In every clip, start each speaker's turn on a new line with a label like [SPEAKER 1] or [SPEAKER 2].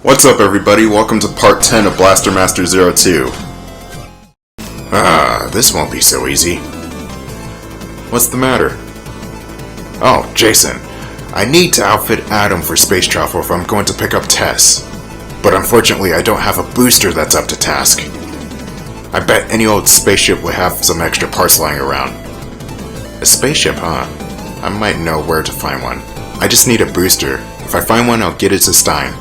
[SPEAKER 1] What's up everybody, welcome to part 10 of Blaster Master 02. This won't be so easy. What's the matter? Oh, Jason. I need to outfit Adam for space travel if I'm going to pick up Tess. But unfortunately I don't have a booster that's up to task. I bet any old spaceship would have some extra parts lying around. A spaceship, huh? I might know where to find one. I just need a booster. If I find one, I'll get it to Stein.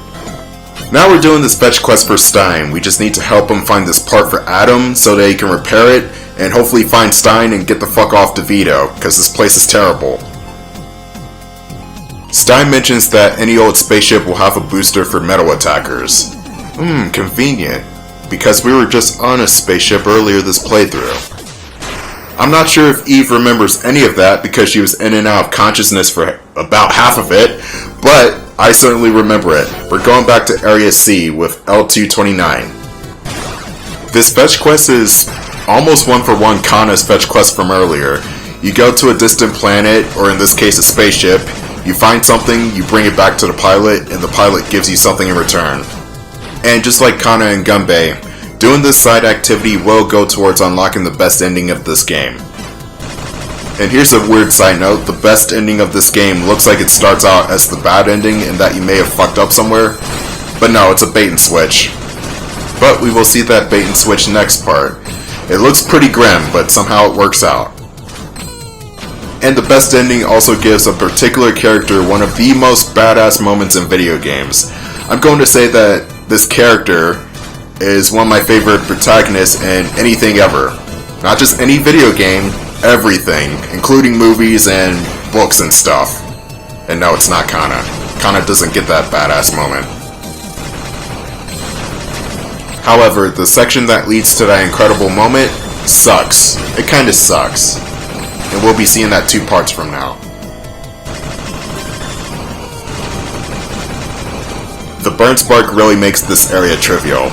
[SPEAKER 1] Now we're doing this fetch quest for Stein. We just need to help him find this part for Adam so that he can repair it and hopefully find Stein and get the fuck off Divido, because this place is terrible. Stein mentions that any old spaceship will have a booster for metal attackers. Convenient, because we were just on a spaceship earlier this playthrough. I'm not sure if Eve remembers any of that because she was in and out of consciousness for about half of it, but I certainly remember it. We're going back to Area C with L229. This fetch quest is almost one-for-one Kana's fetch quest from earlier. You go to a distant planet, or in this case a spaceship, you find something, you bring it back to the pilot, and the pilot gives you something in return. And just like Kana and Gunbei, doing this side activity will go towards unlocking the best ending of this game. And here's a weird side note, the best ending of this game looks like it starts out as the bad ending and that you may have fucked up somewhere. But no, it's a bait and switch. But we will see that bait and switch next part. It looks pretty grim, but somehow it works out. And the best ending also gives a particular character one of the most badass moments in video games. I'm going to say that this character is one of my favorite protagonists in anything ever. Not just any video game, everything, including movies and books and stuff. And no, it's not Kana. Kana doesn't get that badass moment. However, the section that leads to that incredible moment sucks. It kinda sucks. And we'll be seeing that 2 parts from now. The burn spark really makes this area trivial.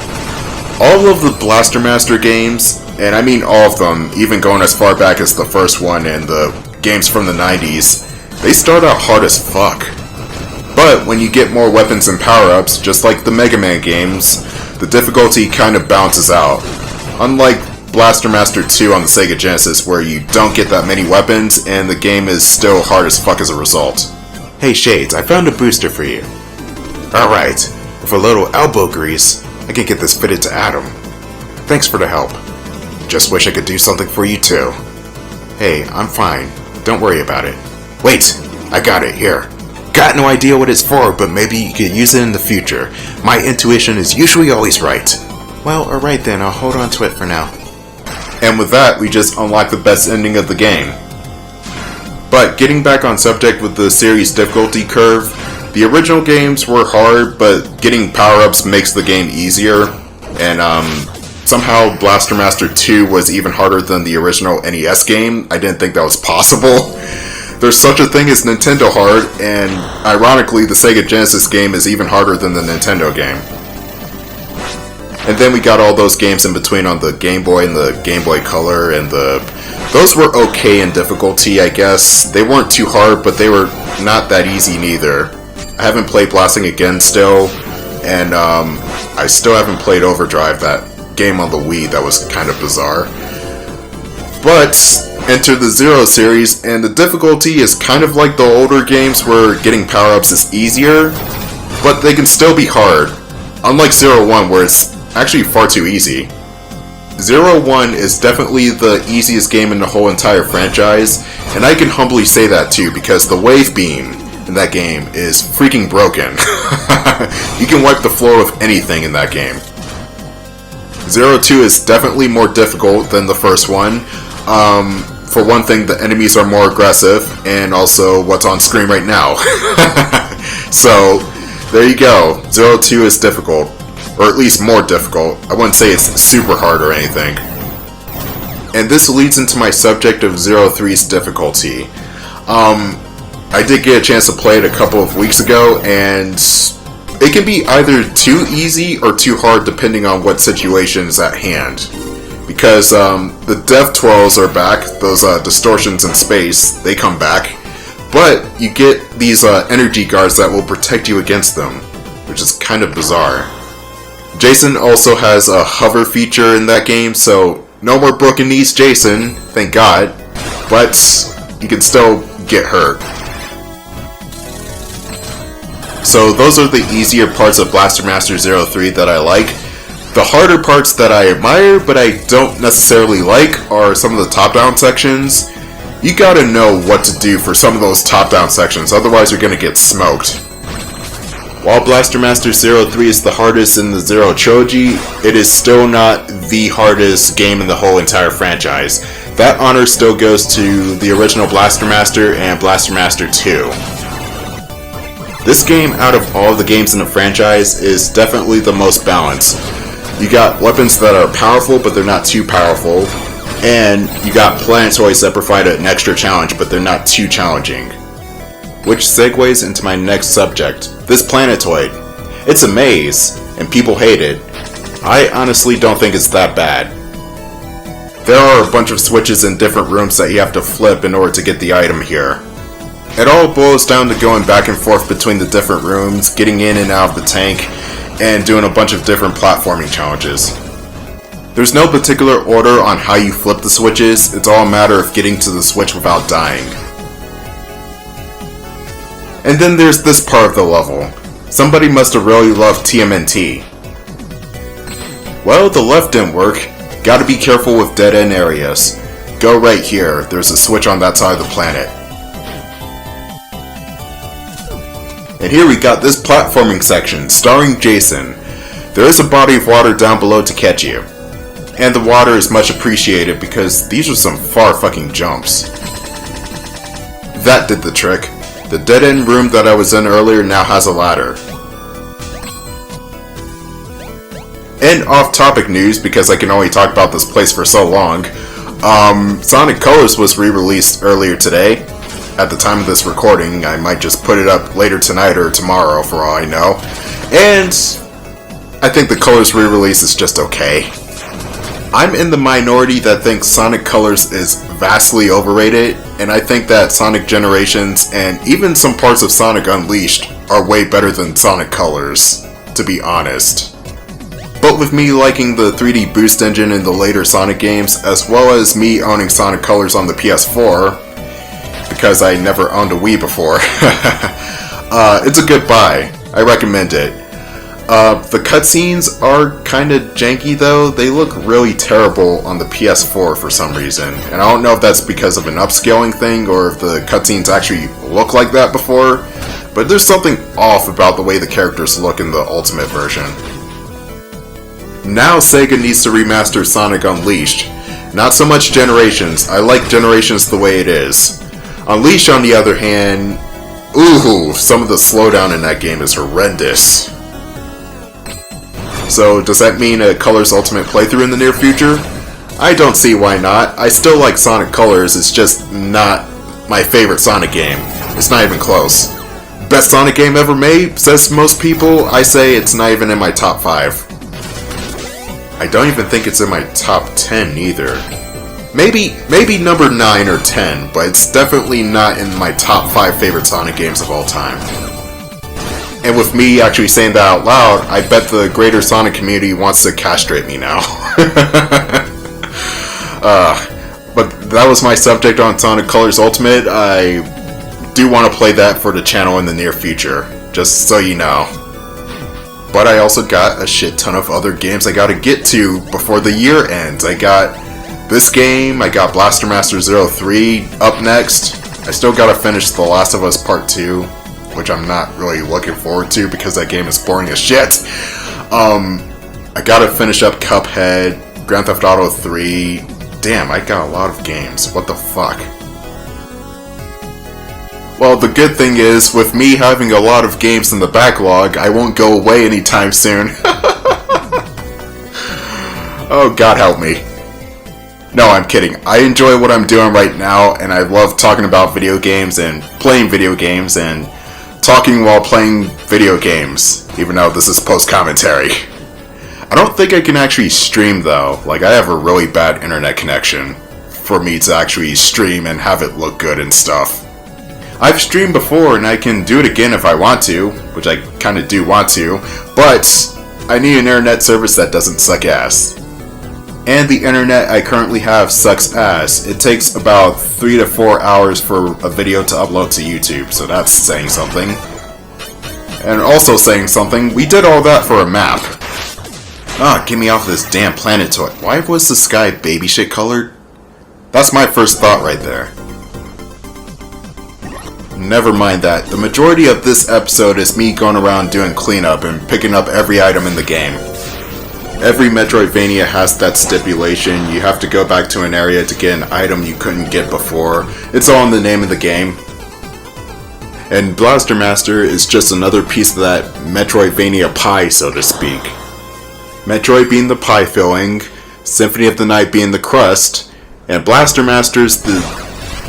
[SPEAKER 1] All of the Blaster Master games, and I mean all of them, even going as far back as the first one and the games from the 90s, they start out hard as fuck. But when you get more weapons and power-ups, just like the Mega Man games, the difficulty kind of balances out. Unlike Blaster Master 2 on the Sega Genesis, where you don't get that many weapons and the game is still hard as fuck as a result. Hey Shades, I found a booster for you. Alright, with a little elbow grease, I can get this fitted to Adam. Thanks for the help. Just wish I could do something for you too. Hey, I'm fine. Don't worry about it. Wait! I got it, here. Got no idea what it's for, but maybe you could use it in the future. My intuition is usually always right. Well, alright then, I'll hold on to it for now. And with that, we just unlock the best ending of the game. But getting back on subject with the series difficulty curve, the original games were hard, but getting power-ups makes the game easier. And somehow Blaster Master 2 was even harder than the original NES game. I didn't think that was possible. There's such a thing as Nintendo hard, and ironically the Sega Genesis game is even harder than the Nintendo game. And then we got all those games in between on the Game Boy and the Game Boy Color, and those were okay in difficulty, I guess. They weren't too hard, but they were not that easy neither. I haven't played Blasting Again still, and I still haven't played Overdrive, that game on the Wii that was kind of bizarre. But enter the Zero series, and the difficulty is kind of like the older games where getting power-ups is easier, but they can still be hard. Unlike 01 where it's actually far too easy. 01 is definitely the easiest game in the whole entire franchise, and I can humbly say that too because the wave beam in that game is freaking broken. You can wipe the floor with anything in that game. 02 is definitely more difficult than the first one. For one thing, the enemies are more aggressive, and also what's on screen right now. So, there you go. 02 is difficult. Or at least more difficult. I wouldn't say it's super hard or anything. And this leads into my subject of 03's difficulty. I did get a chance to play it a couple of weeks ago, and it can be either too easy or too hard depending on what situation is at hand. Because the death twirls are back, those distortions in space, they come back. But you get these energy guards that will protect you against them. which is kind of bizarre. Jason also has a hover feature in that game, so no more broken knees Jason, thank God, but you can still get hurt. So those are the easier parts of Blaster Master 03 that I like. The harder parts that I admire but I don't necessarily like are some of the top-down sections. You gotta know what to do for some of those top-down sections, otherwise you're gonna get smoked. While Blaster Master 03 is the hardest in the Zero Trilogy, it is still not the hardest game in the whole entire franchise. That honor still goes to the original Blaster Master and Blaster Master 2. This game, out of all the games in the franchise, is definitely the most balanced. You got weapons that are powerful, but they're not too powerful, and you got planetoids that provide an extra challenge, but they're not too challenging. Which segues into my next subject. This planetoid. It's a maze, and people hate it. I honestly don't think it's that bad. There are a bunch of switches in different rooms that you have to flip in order to get the item here. It all boils down to going back and forth between the different rooms, getting in and out of the tank, and doing a bunch of different platforming challenges. There's no particular order on how you flip the switches, it's all a matter of getting to the switch without dying. And then there's this part of the level. Somebody must have really loved TMNT. Well, the left didn't work. Gotta be careful with dead-end areas. Go right here, there's a switch on that side of the planet. And here we got this platforming section, starring Jason. There is a body of water down below to catch you. And the water is much appreciated because these are some far fucking jumps. That did the trick. The dead-end room that I was in earlier now has a ladder. And off-topic news, because I can only talk about this place for so long, Sonic Colors was re-released earlier today. At the time of this recording, I might just put it up later tonight or tomorrow for all I know. And I think the Colors re-release is just okay. I'm in the minority that thinks Sonic Colors is vastly overrated, and I think that Sonic Generations and even some parts of Sonic Unleashed are way better than Sonic Colors, to be honest. But with me liking the 3D boost engine in the later Sonic games, as well as me owning Sonic Colors on the PS4, because I never owned a Wii before, it's a good buy. I recommend it. The cutscenes are kinda janky though. They look really terrible on the PS4 for some reason. And I don't know if that's because of an upscaling thing or if the cutscenes actually look like that before. But there's something off about the way the characters look in the Ultimate version. Now Sega needs to remaster Sonic Unleashed. Not so much Generations. I like Generations the way it is. Unleashed on the other hand, ooh, some of the slowdown in that game is horrendous. So, does that mean a Colors Ultimate playthrough in the near future? I don't see why not. I still like Sonic Colors, it's just not my favorite Sonic game. It's not even close. Best Sonic game ever made, says most people. I say it's not even in my top 5. I don't even think it's in my top 10 either. Maybe number 9 or 10, but it's definitely not in my top 5 favorite Sonic games of all time. And with me actually saying that out loud, I bet the greater Sonic community wants to castrate me now. But that was my subject on Sonic Colors Ultimate. I do want to play that for the channel in the near future, just so you know. But I also got a shit ton of other games I gotta get to before the year ends. I got this game, I got Blaster Master 03 up next. I still gotta finish The Last of Us Part 2, which I'm not really looking forward to because that game is boring as shit. I gotta finish up Cuphead, Grand Theft Auto 3. Damn, I got a lot of games. What the fuck? Well, the good thing is, with me having a lot of games in the backlog, I won't go away anytime soon. Oh, God help me. No, I'm kidding. I enjoy what I'm doing right now, and I love talking about video games and playing video games and talking while playing video games, even though this is post-commentary. I don't think I can actually stream though. Like, I have a really bad internet connection for me to actually stream and have it look good and stuff. I've streamed before and I can do it again if I want to, which I kinda do want to, but I need an internet service that doesn't suck ass. And the internet I currently have sucks ass. It takes about 3 to 4 hours for a video to upload to YouTube, so that's saying something. And also saying something, we did all that for a map. Ah, get me off this damn planetoid. Why was the sky baby shit colored? That's my first thought right there. Never mind that. The majority of this episode is me going around doing cleanup and picking up every item in the game. Every Metroidvania has that stipulation. You have to go back to an area to get an item you couldn't get before. It's all in the name of the game. And Blaster Master is just another piece of that Metroidvania pie, so to speak. Metroid being the pie filling, Symphony of the Night being the crust, and Blaster Master's the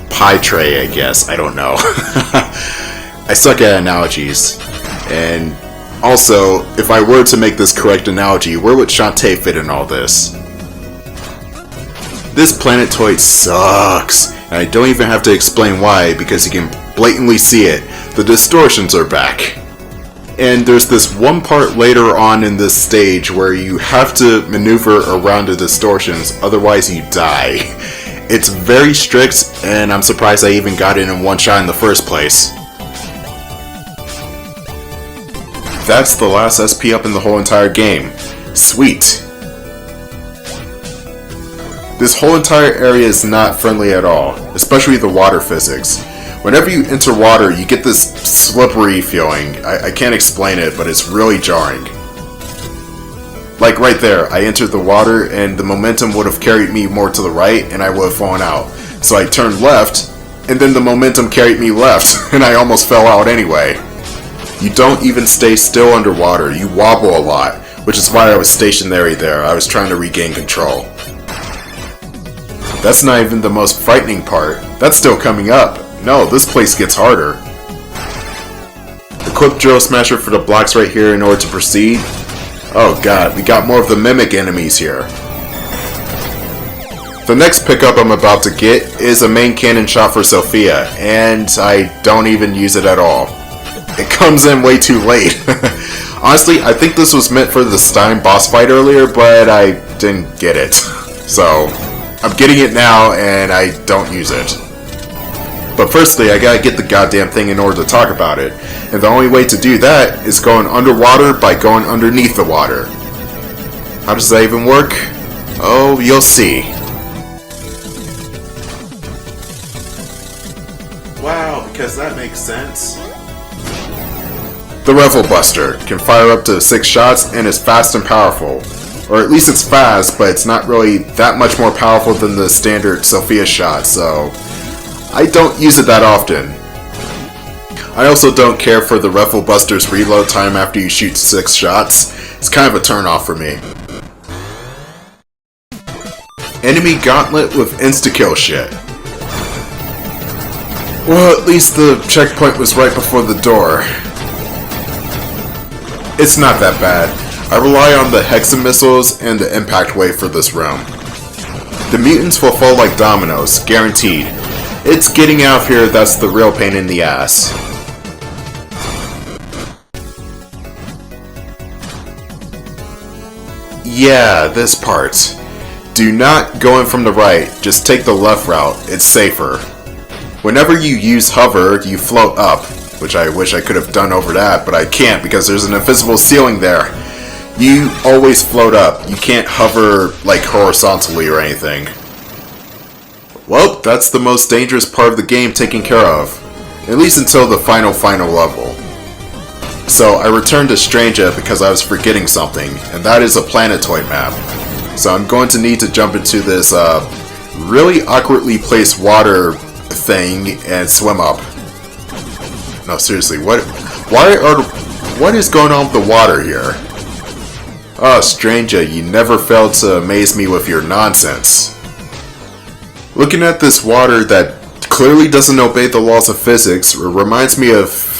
[SPEAKER 1] pie tray, I guess. I don't know. I suck at analogies. And also, if I were to make this correct analogy, where would Shantae fit in all this? This planetoid sucks. And I don't even have to explain why, because you can blatantly see it. The distortions are back. And there's this one part later on in this stage where you have to maneuver around the distortions, otherwise you die. It's very strict, and I'm surprised I even got it in one shot in the first place. That's the last SP up in the whole entire game. Sweet. This whole entire area is not friendly at all, especially the water physics. Whenever you enter water, you get this slippery feeling. I can't explain it, but it's really jarring. Like right there, I entered the water and the momentum would have carried me more to the right and I would have fallen out. So I turned left, and then the momentum carried me left, and I almost fell out anyway. You don't even stay still underwater, you wobble a lot, which is why I was stationary there. I was trying to regain control. That's not even the most frightening part. That's still coming up. No, this place gets harder. Equip Drill Smasher for the blocks right here in order to proceed. Oh god, we got more of the mimic enemies here. The next pickup I'm about to get is a main cannon shot for Sophia, and I don't even use it at all. It comes in way too late. Honestly, I think this was meant for the Stein boss fight earlier, but I didn't get it. So, I'm getting it now, and I don't use it. But firstly, I gotta get the goddamn thing in order to talk about it. And the only way to do that is going underwater by going underneath the water. How does that even work? Oh, you'll see. Wow, because that makes sense. The Revel Buster can fire up to 6 shots and is fast and powerful. Or at least it's fast, but it's not really that much more powerful than the standard Sophia shot, so I don't use it that often. I also don't care for the Revel Buster's reload time after you shoot 6 shots. It's kind of a turn off for me. Enemy gauntlet with insta-kill shit. Well, at least the checkpoint was right before the door. It's not that bad. I rely on the Hexa missiles and the impact wave for this room. The mutants will fall like dominoes, guaranteed. It's getting out of here that's the real pain in the ass. Yeah, this part. Do not go in from the right, just take the left route, it's safer. Whenever you use hover, you float up, which I wish I could have done over that, but I can't because there's an invisible ceiling there. You always float up, you can't hover like horizontally or anything. Well, that's the most dangerous part of the game taken care of. At least until the final level. So I returned to Strangia because I was forgetting something, and that is a planetoid map. So I'm going to need to jump into this really awkwardly placed water thing and swim up. No, seriously, what is going on with the water here? Oh, Strangia, you never failed to amaze me with your nonsense. Looking at this water that clearly doesn't obey the laws of physics reminds me of,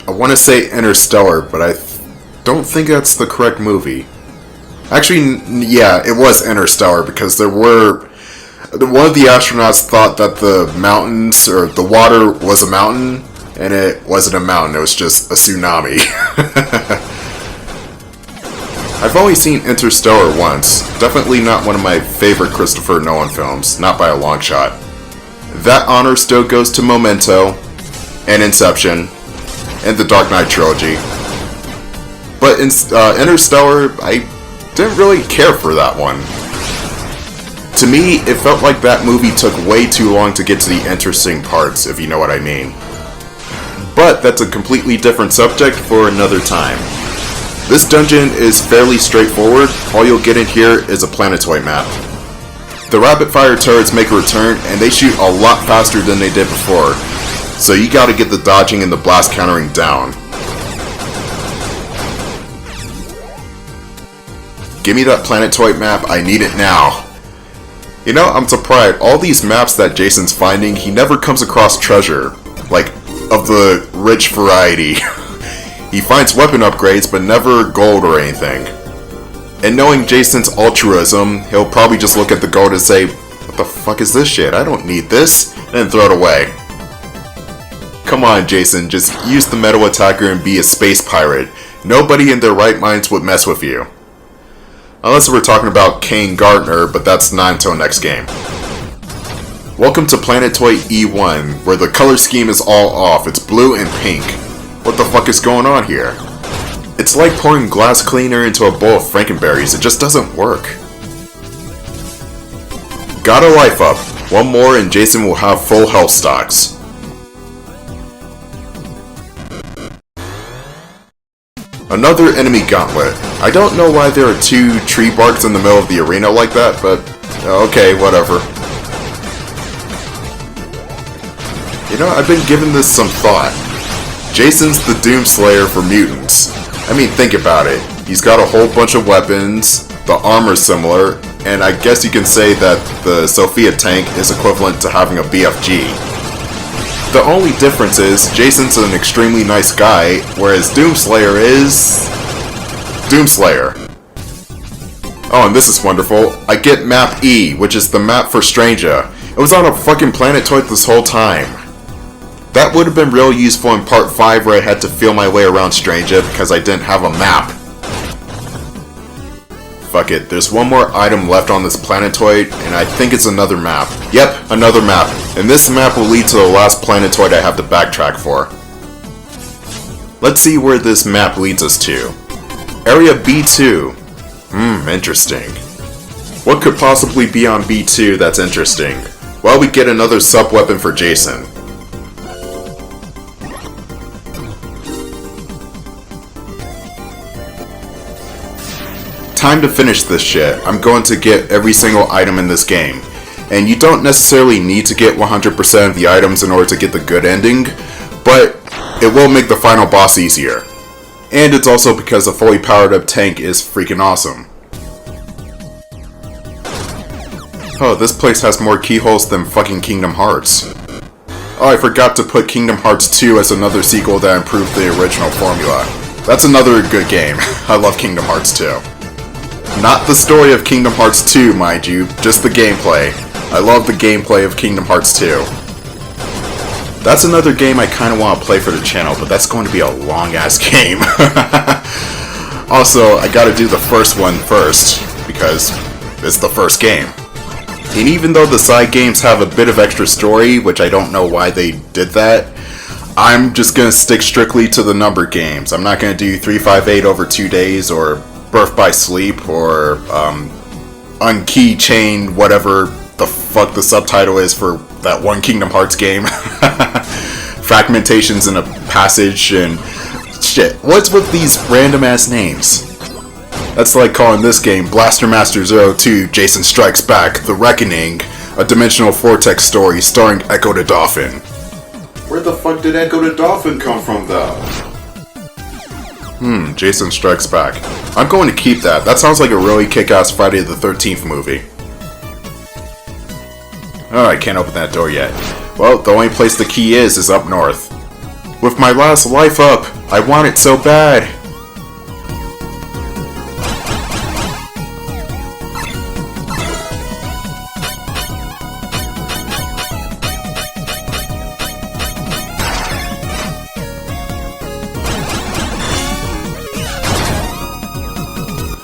[SPEAKER 1] I want to say Interstellar, but I don't think that's the correct movie. Actually, yeah, it was Interstellar because there were One of the astronauts thought that the mountains, or the water was a mountain, and it wasn't a mountain, it was just a tsunami. I've only seen Interstellar once. Definitely not one of my favorite Christopher Nolan films, not by a long shot. That honor still goes to Memento, and Inception, and the Dark Knight trilogy. But Interstellar, I didn't really care for that one. To me, it felt like that movie took way too long to get to the interesting parts, if you know what I mean. But that's a completely different subject for another time. This dungeon is fairly straightforward. All you'll get in here is a planetoid map. The rapid fire turrets make a return, and they shoot a lot faster than they did before, so you gotta get the dodging and the blast countering down. Give me that planetoid map, I need it now. You know, I'm surprised, all these maps that Jason's finding, he never comes across treasure, like, of the rich variety. He finds weapon upgrades, but never gold or anything. And knowing Jason's altruism, he'll probably just look at the gold and say, "What the fuck is this shit? I don't need this," and then throw it away. Come on, Jason, just use the metal attacker and be a space pirate. Nobody in their right minds would mess with you. Unless we're talking about Kane Gardner, but that's not until next game. Welcome to Planetoid E1, where the color scheme is all off. It's blue and pink. What the fuck is going on here? It's like pouring glass cleaner into a bowl of Frankenberries. It just doesn't work. Got a life up. One more and Jason will have full health stocks. Another enemy gauntlet. I don't know why there are two tree barks in the middle of the arena like that, but okay, whatever. You know, I've been giving this some thought. Jason's the Doomslayer for mutants. I mean, think about it. He's got a whole bunch of weapons, the armor's similar, and I guess you can say that the Sophia tank is equivalent to having a BFG. The only difference is, Jason's an extremely nice guy, whereas Doomslayer is... Doomslayer. Oh, and this is wonderful. I get Map E, which is the map for Strangia. It was on a fucking planetoid this whole time. That would have been real useful in part 5 where I had to feel my way around Strangia because I didn't have a map. Fuck it, there's one more item left on this planetoid, and I think it's another map. Yep, another map. And this map will lead to the last planetoid I have to backtrack for. Let's see where this map leads us to. Area B2. Interesting. What could possibly be on B2 that's interesting? Well, we get another sub-weapon for Jason. Time to finish this shit. I'm going to get every single item in this game. And you don't necessarily need to get 100% of the items in order to get the good ending, but it will make the final boss easier. And it's also because a fully powered up tank is freaking awesome. Oh, this place has more keyholes than fucking Kingdom Hearts. Oh, I forgot to put Kingdom Hearts 2 as another sequel that improved the original formula. That's another good game. I love Kingdom Hearts 2. Not the story of Kingdom Hearts 2, mind you, just the gameplay. I love the gameplay of Kingdom Hearts 2. That's another game I kind of want to play for the channel, but that's going to be a long-ass game. Also, I gotta do the first one first, because it's the first game. And even though the side games have a bit of extra story, which I don't know why they did that, I'm just gonna stick strictly to the number games. I'm not gonna do 358 over 2 days, or Birth by Sleep, or Unkey Chain, whatever the fuck the subtitle is for that one Kingdom Hearts game. Fragmentations in a passage and shit. What's with these random ass names? That's like calling this game Blaster Master 02 Jason Strikes Back The Reckoning, a dimensional vortex story starring Echo the Dolphin. Where the fuck did Echo the Dolphin come from though? Jason Strikes Back. I'm going to keep that. That sounds like a really kick-ass Friday the 13th movie. Oh, I can't open that door yet. Well, the only place the key is up north. With my last life up, I want it so bad.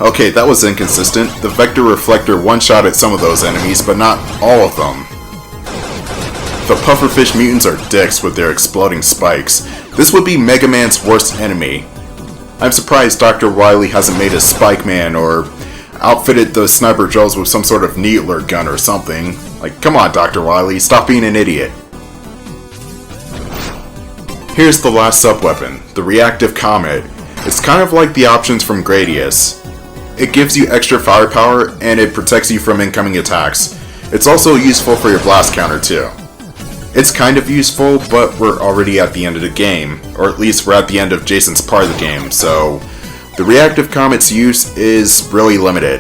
[SPEAKER 1] Okay, that was inconsistent. The Vector Reflector one-shot at some of those enemies, but not all of them. The pufferfish mutants are dicks with their exploding spikes. This would be Mega Man's worst enemy. I'm surprised Dr. Wily hasn't made a Spike Man or outfitted the Sniper Joes with some sort of needler gun or something. Like, come on Dr. Wily, stop being an idiot. Here's the last sub-weapon, the Reactive Comet. It's kind of like the options from Gradius. It gives you extra firepower, and it protects you from incoming attacks. It's also useful for your blast counter too. It's kind of useful, but we're already at the end of the game, or at least we're at the end of Jason's part of the game, so the Reactive Comet's use is really limited.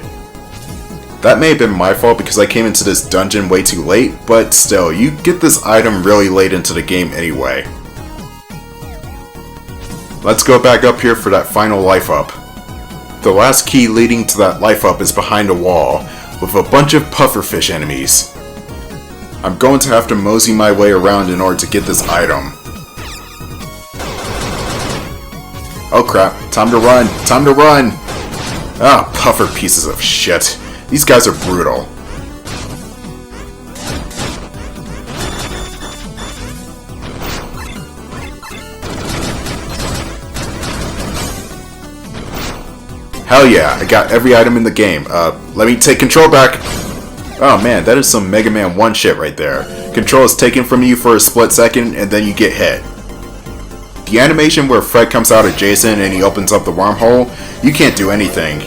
[SPEAKER 1] That may have been my fault because I came into this dungeon way too late, but still, you get this item really late into the game anyway. Let's go back up here for that final life up. The last key leading to that life up is behind a wall, with a bunch of pufferfish enemies. I'm going to have to mosey my way around in order to get this item. Oh crap, time to run, time to run! Ah, puffer pieces of shit. These guys are brutal. Hell yeah, I got every item in the game. Let me take control back. Oh man, that is some Mega Man 1 shit right there. Control is taken from you for a split second and then you get hit. The animation where Fred comes out of Jason and he opens up the wormhole, you can't do anything.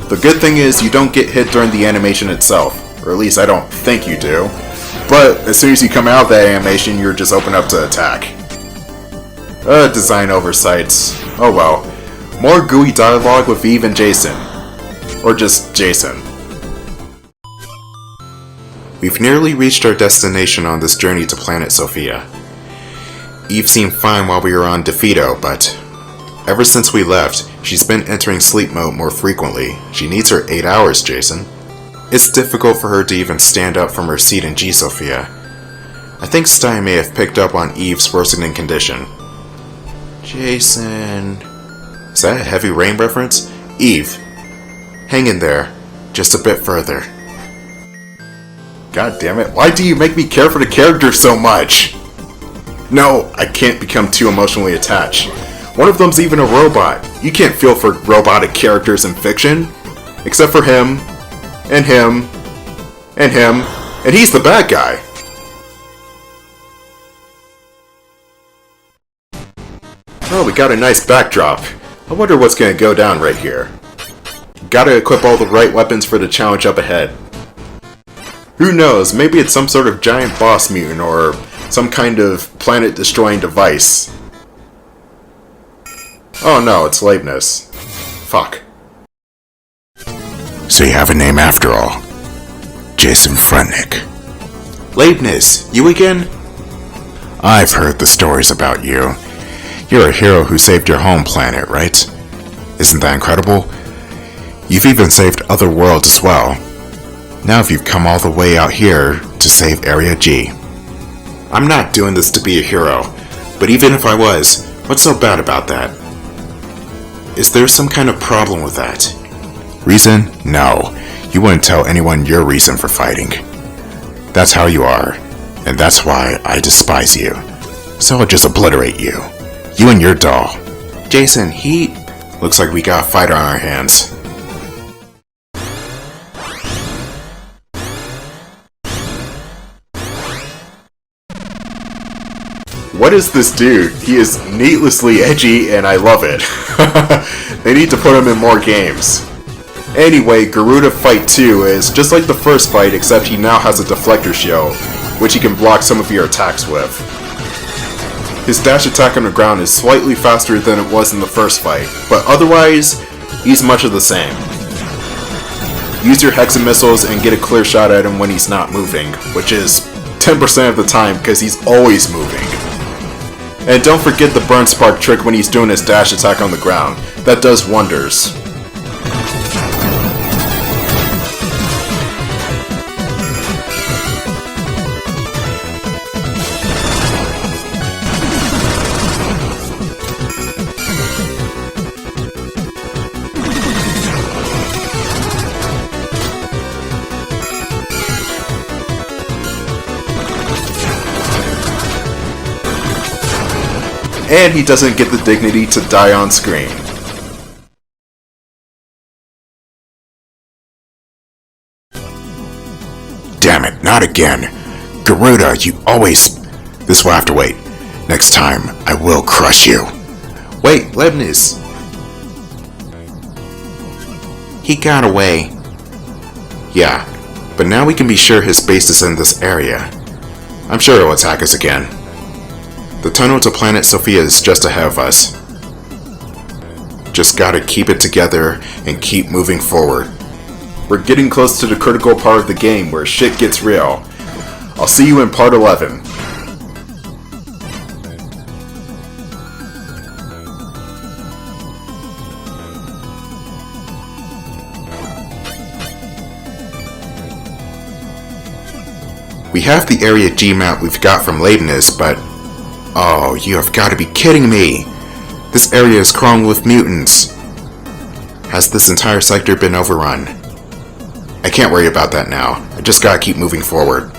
[SPEAKER 1] The good thing is you don't get hit during the animation itself, or at least I don't think you do. But as soon as you come out of that animation, you're just open up to attack. Design oversights. Oh well. More gooey dialogue with Eve and Jason. Or just Jason. We've nearly reached our destination on this journey to planet Sophia. Eve seemed fine while we were on Divido, but ever since we left, she's been entering sleep mode more frequently. She needs her 8 hours, Jason. It's difficult for her to even stand up from her seat in G-SOPHIA. I think Stein may have picked up on Eve's worsening condition. Jason... Is that a Heavy Rain reference? Eve, hang in there. Just a bit further. God damn it, why do you make me care for the character so much? No, I can't become too emotionally attached. One of them's even a robot. You can't feel for robotic characters in fiction. Except for him, and him, and him, and he's the bad guy. Oh, we got a nice backdrop. I wonder what's gonna go down right here. Gotta equip all the right weapons for the challenge up ahead. Who knows, maybe it's some sort of giant boss mutant or some kind of planet-destroying device. Oh no, it's Leibniz. Fuck.
[SPEAKER 2] So you have a name after all. Jason Frutnik.
[SPEAKER 1] Leibniz, you again?
[SPEAKER 2] I've heard the stories about you. You're a hero who saved your home planet, right? Isn't that incredible? You've even saved other worlds as well. Now if you've come all the way out here to save Area G.
[SPEAKER 1] I'm not doing this to be a hero, but even if I was, what's so bad about that? Is there some kind of problem with that?
[SPEAKER 2] Reason? No. You wouldn't tell anyone your reason for fighting. That's how you are, and that's why I despise you. So I'll just obliterate you. You and your doll.
[SPEAKER 1] Jason, he... Looks like we got a fight on our hands. What is this dude? He is needlessly edgy and I love it. They need to put him in more games. Anyway, Garuda Fight 2 is just like the first fight except he now has a deflector shield, which he can block some of your attacks with. His dash attack on the ground is slightly faster than it was in the first fight, but otherwise, he's much of the same. Use your Hexa missiles and get a clear shot at him when he's not moving, which is 10% of the time because he's always moving. And don't forget the Burn Spark trick when he's doing his dash attack on the ground. That does wonders. And he doesn't get the dignity to die on screen.
[SPEAKER 2] Damn it, not again. Garuda, you always... This will have to wait. Next time, I will crush you.
[SPEAKER 1] Wait, Leibniz.
[SPEAKER 2] He got away. Yeah, but now we can be sure his base is in this area. I'm sure he'll attack us again. The tunnel to planet Sophia is just ahead of us. Just gotta keep it together and keep moving forward.
[SPEAKER 1] We're getting close to the critical part of the game where shit gets real. I'll see you in part 11.
[SPEAKER 2] We have the area G map we've got from Leibniz, but... Oh, you have got to be kidding me! This area is crawling with mutants! Has this entire sector been overrun? I can't worry about that now. I just gotta keep moving forward.